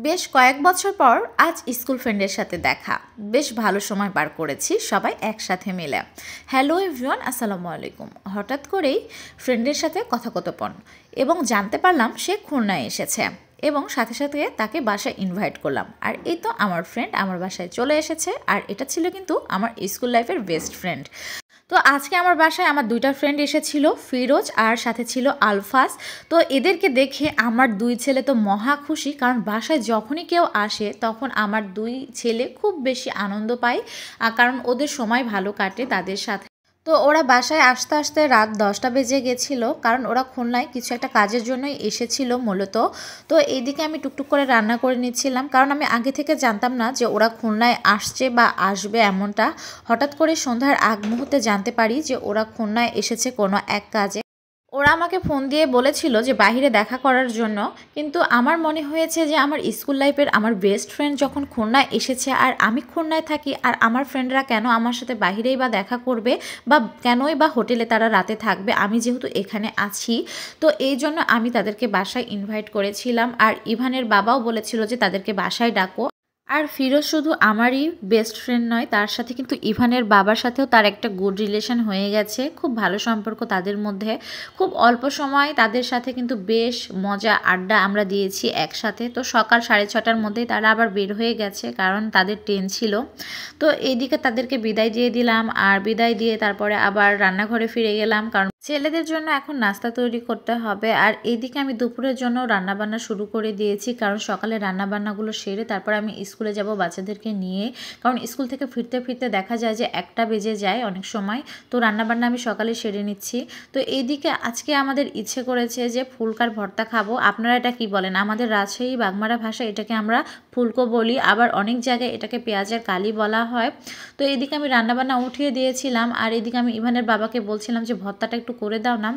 বেশ কয়েক বছর পর আজ স্কুল ফ্রেন্ডের সাথে দেখা। বেশ ভালো সময় পার করেছি সবাই একসাথে মিলে। হ্যালো এভরিওয়ান, আসসালামু আলাইকুম। হঠাৎ করেই ফ্রেন্ডের সাথে কথোপকথন এবং জানতে পারলাম সে খুলনায় এসেছে এবং সাথে সাথে তাকে বাসায় ইনভাইট করলাম। আর এই তো আমার ফ্রেন্ড আমার বাসায় চলে এসেছে। আর এটা ছিল কিন্তু আমার স্কুল লাইফের বেস্ট ফ্রেন্ড। তো আজকে আমার বাসায় আমার দুইটা ফ্রেন্ড এসেছিল, ফিরোজ আর সাথে ছিল আলফাজ। তো এদেরকে দেখে আমার দুই ছেলে তো মহা খুশি, কারণ বাসায় যখনই কেউ আসে তখন আমার দুই ছেলে খুব বেশি আনন্দ পায়, কারণ ওদের সময় ভালো কাটে তাদের সাথে। তো ওরা বাসায় আসতে আসতে রাত 10টা বেজে গেছিল, কারণ ওরা খুলনায় কিছু একটা কাজের জন্যই এসেছিল মূলত। তো এইদিকে আমি টুকটুক করে রান্না করে নিচ্ছিলাম, কারণ আমি আগে থেকে জানতাম না যে ওরা খুলনায় আসছে বা আসবে এমনটা। হঠাৎ করে সন্ধ্যার আগ মুহূর্তে জানতে পারি যে ওরা খুলনায় এসেছে কোনো এক কাজে। ওরা আমাকে ফোন দিয়ে বলেছিল যে বাইরে দেখা করার জন্য, কিন্তু আমার মনে হয়েছে যে আমার স্কুল লাইফের আমার বেস্ট ফ্রেন্ড যখন খুলনায় এসেছে আর আমি খুলনায় থাকি, আর আমার ফ্রেন্ডরা কেন আমার সাথে বাইরেই বা দেখা করবে বা কেনই বা হোটেলে তারা রাতে থাকবে, আমি যেহেতু এখানে আছি। তো এই জন্য আমি তাদেরকে বাসায় ইনভাইট করেছিলাম, আর ইভানের বাবাও বলেছিল যে তাদেরকে বাসায় ডাকো। আর ফিরোজ শুধু আমারই বেস্ট ফ্রেন্ড নয়, তার সাথে কিন্তু ইভানের বাবার সাথেও তার একটা গুড রিলেশন হয়ে গেছে, খুব ভালো সম্পর্ক তাদের মধ্যে। খুব অল্প সময় তাদের সাথে কিন্তু বেশ মজা আড্ডা আমরা দিয়েছি একসাথে। তো সকাল 6:30টার মধ্যেই তারা আবার বের হয়ে গেছে, কারণ তাদের ট্রেন ছিল। তো এইদিকে তাদেরকে বিদায় দিয়ে দিলাম, আর বিদায় দিয়ে তারপরে আবার রান্নাঘরে ফিরে গেলাম, কারণ ছেলেদের জন্য এখন নাস্তা তৈরি করতে হবে। আর এইদিকে আমি দুপুরের জন্য রান্নাবান্না শুরু করে দিয়েছি, কারণ সকালে রান্নাবান্নাগুলো সেরে তারপর আমি স্কুলে যাব বাচ্চাদেরকে নিয়ে, কারণ স্কুল থেকে ফিরতে ফিরতে দেখা যায় যে 1টা বেজে যায় অনেক সময়। তো রান্নাবান্না আমি সকালে সেরে নিচ্ছি। তো এইদিকে আজকে আমাদের ইচ্ছে করেছে যে ফুলকার ভর্তা খাবো। আপনারা এটা কি বলেন? আমাদের রাজশাহী বাগমারা ভাষায় এটাকে আমরা ফুলকো বলি, আবার অনেক জায়গায় এটাকে পেঁয়াজের কালি বলা হয়। তো এইদিকে আমি রান্নাবান্না উঠিয়ে দিয়েছিলাম, আর এদিকে আমি ইভানের বাবাকে বলছিলাম যে ভর্তাটা একটু করে দাও না।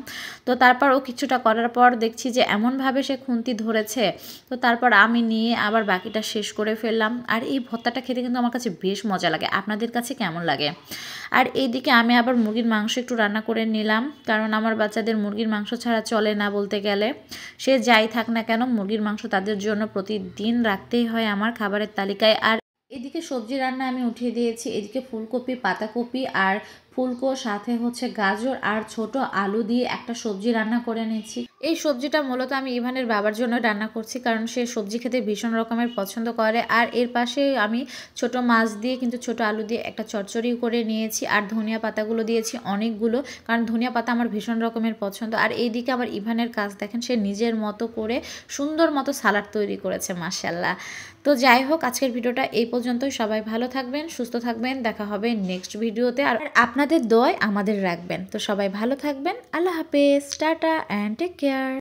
তো তারপর ও কিছুটা করার পর দেখছি যে এমনভাবে সে খুন্তি ধরেছে। তো তারপর আমি নিয়ে আবার বাকিটা শেষ করে ফেললাম। আর এই ভর্তাটা খেতে কিন্তু আমার কাছে বেশ মজা লাগে। আপনাদের কাছে কেমন লাগে? আর এইদিকে আমি আবার মুরগির মাংস একটু রান্না করে নিলাম, কারণ আমার বাচ্চাদের মুরগির মাংস ছাড়া চলে না বলতে গেলে। সে যাই থাক না কেন, মুরগির মাংস তাদের জন্য প্রতিদিন রাখতেই হয় আমার খাবারের তালিকায়। আর এদিকে সবজি রান্না আমি উঠিয়ে দিয়েছি। এদিকে ফুলকপি, পাতাকপি আর ফুলকো সাথে হচ্ছে গাজর আর ছোট আলু দিয়ে একটা সবজি রান্না করে নিয়েছি। এই সবজিটা মূলত আমি ইভানের বাবার জন্য রান্না করছি, কারণ সে সবজি খেতে ভীষণ রকমের পছন্দ করে। আর এর পাশে আমি ছোট মাছ দিয়ে কিন্তু ছোট আলু দিয়ে একটা চচ্চড়ি করে নিয়েছি, আর ধনিয়া পাতাগুলো দিয়েছি অনেকগুলো, কারণ ধনিয়া পাতা আমার ভীষণ রকমের পছন্দ। আর এইদিকে আবার ইভানের কাজ দেখেন, সে নিজের মতো করে সুন্দর মতো সালাড তৈরি করেছে, মাশাআল্লাহ। তো যাই হোক, আজকের ভিডিওটা এই পর্যন্তই। সবাই ভালো থাকবেন, সুস্থ থাকবেন, দেখা হবে নেক্সট ভিডিওতে। আর আপনাদের দোয়ায় আমাদের রাখবেন। তো সবাই ভালো থাকবেন, আল্লাহ হাফেজ, টাটা অ্যান্ড টেক কেয়ার।